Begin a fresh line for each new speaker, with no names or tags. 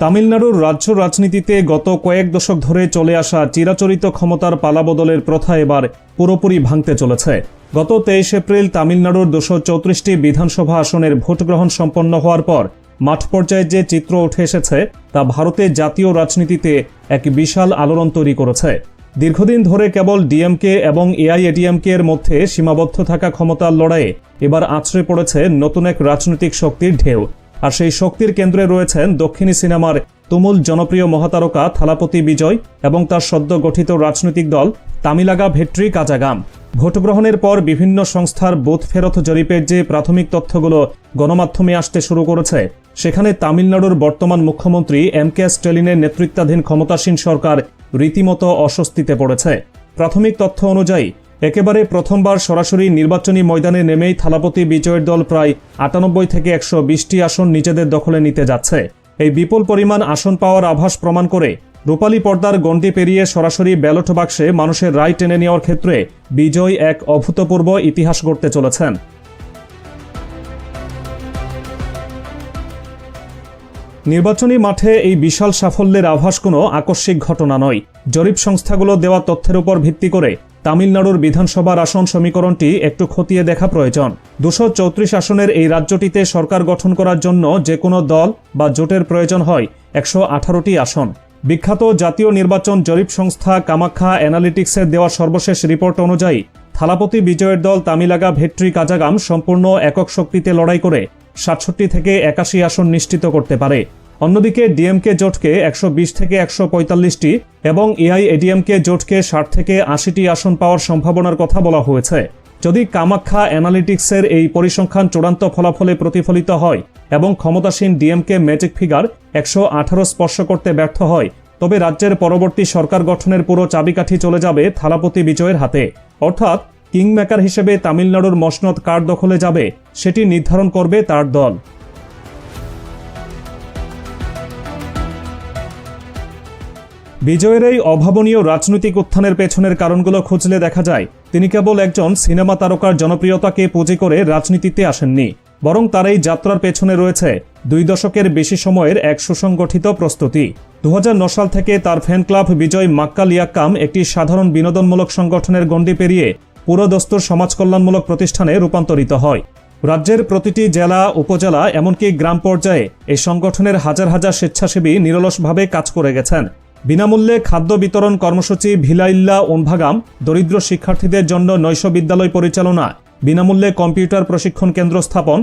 তামিলনাড়ুর রাজ্য রাজনীতিতে গত কয়েক দশক ধরে চলে আসা চিরাচরিত ক্ষমতার পালাবদলের প্রথা এবার পুরোপুরি ভাঙতে চলেছে। গত 23 এপ্রিল তামিলনাড়ুর 234টি বিধানসভা আসনের ভোটগ্রহণ সম্পন্ন হওয়ার পর মাঠ পর্যায়ে যে চিত্র উঠে এসেছে তা ভারতের জাতীয় রাজনীতিতে এক বিশাল আলোড়ন তৈরি করেছে। দীর্ঘদিন ধরে কেবল ডিএমকে এবং এআইএডিএমকে এর মধ্যে সীমাবদ্ধ থাকা ক্ষমতার লড়াইয়ে এবার আছড়ে পড়েছে নতুন এক রাজনৈতিক শক্তির ঢেউ। আর সেই শক্তির কেন্দ্রে রয়েছেন দক্ষিণী সিনেমার তুমুল জনপ্রিয় মহাতারকা থালাপতি বিজয় এবং তার সদ্য গঠিত রাজনৈতিক দল তামিলাগা ভেট্রি কাজাগাম। ভোটগ্রহণের পর বিভিন্ন সংস্থার বুথ ফেরত জরিপের যে প্রাথমিক তথ্যগুলো গণমাধ্যমে আসতে শুরু করেছে, সেখানে তামিলনাড়ুর বর্তমান মুখ্যমন্ত্রী এম.কে. স্ট্যালিনের নেতৃত্বাধীন ক্ষমতাসীন সরকার রীতিমতো অস্বস্তিতে পড়েছে। প্রাথমিক তথ্য অনুযায়ী একেবারে প্রথমবার সরাসরি নির্বাচনী ময়দানে নেমেই থালাপতি বিজয়ের দল প্রায় 98 থেকে 120টি আসন নিজেদের দখলে নিতে যাচ্ছে। এই বিপুল পরিমাণ আসন পাওয়ার আভাস প্রমাণ করে রূপালী পর্দার গণ্ডি পেরিয়ে সরাসরি ব্যালট বাক্সে মানুষের রায় টেনে নেওয়ার ক্ষেত্রে বিজয় এক অভূতপূর্ব ইতিহাস গড়তে চলেছেন। নির্বাচনী মাঠে এই বিশাল সাফল্যের আভাস কোনো আকস্মিক ঘটনা নয়। জরিপ সংস্থাগুলো দেওয়া তথ্যের উপর ভিত্তি করে তামিলনাড়ুর বিধানসভার আসন সমীকরণটি একটু খতিয়ে দেখা প্রয়োজন। 234 আসনের এই রাজ্যটিতে সরকার গঠন করার জন্য যে কোনো দল বা জোটের প্রয়োজন হয় 118টি আসন। বিখ্যাত জাতীয় নির্বাচন জরিপ সংস্থা কামাখ্যা অ্যানালিটিক্সের দেওয়া সর্বশেষ রিপোর্ট অনুযায়ী থালাপতি বিজয়ের দল তামিলাগা ভেট্রি কাজাগাম সম্পূর্ণ একক শক্তিতে লড়াই করে 67 থেকে 81 আসন নিশ্চিত করতে পারে। অন্যদিকে ডিএমকে জোটকে 120 থেকে 145টি এবং এআইএডিএমকে জোটকে 60 থেকে 80টি আসন পাওয়ার সম্ভাবনার কথা বলা হয়েছে। যদি কামাখ্যা অ্যানালিটিক্সের এই পরিসংখ্যান চূড়ান্ত ফলাফলে প্রতিফলিত হয় এবং ক্ষমতাসীন ডিএমকে ম্যাজিক ফিগার 118 স্পর্শ করতে ব্যর্থ হয়, তবে রাজ্যের পরবর্তী সরকার গঠনের পুরো চাবিকাঠি চলে যাবে থালাপতি বিজয়ের হাতে। অর্থাৎ কিংমেকার হিসেবে তামিলনাড়ুর মসনদ কার দখলে যাবে সেটি নির্ধারণ করবে তার দল। বিজয়ের এই অভাবনীয় রাজনৈতিক উত্থানের পেছনের কারণগুলো খুঁজলে দেখা যায় তিনি কেবল একজন সিনেমা তারকার জনপ্রিয়তাকে পুঁজি করে রাজনীতিতে আসেননি, বরং তার এই যাত্রার পেছনে রয়েছে 2 দশকের বেশি সময়ের এক সুসংগঠিত প্রস্তুতি। 2009 সাল থেকে তার ফ্যান ক্লাব বিজয় মাক্কালিয়াক্কাম একটি সাধারণ বিনোদনমূলক সংগঠনের গণ্ডি পেরিয়ে পুরোদস্তুর সমাজকল্যাণমূলক প্রতিষ্ঠানে রূপান্তরিত হয়। রাজ্যের প্রতিটি জেলা, উপজেলা, এমনকি গ্রাম পর্যায়ে এই সংগঠনের হাজার হাজার স্বেচ্ছাসেবী নিরলসভাবে কাজ করে গেছেন। বিনামূল্যে খাদ্য বিতরণ কর্মসূচি ভিলাইল্লা ওনভাগাম, দরিদ্র শিক্ষার্থীদের জন্য নৈশ বিদ্যালয় পরিচালনা, বিনামূল্যে কম্পিউটার প্রশিক্ষণ কেন্দ্র স্থাপন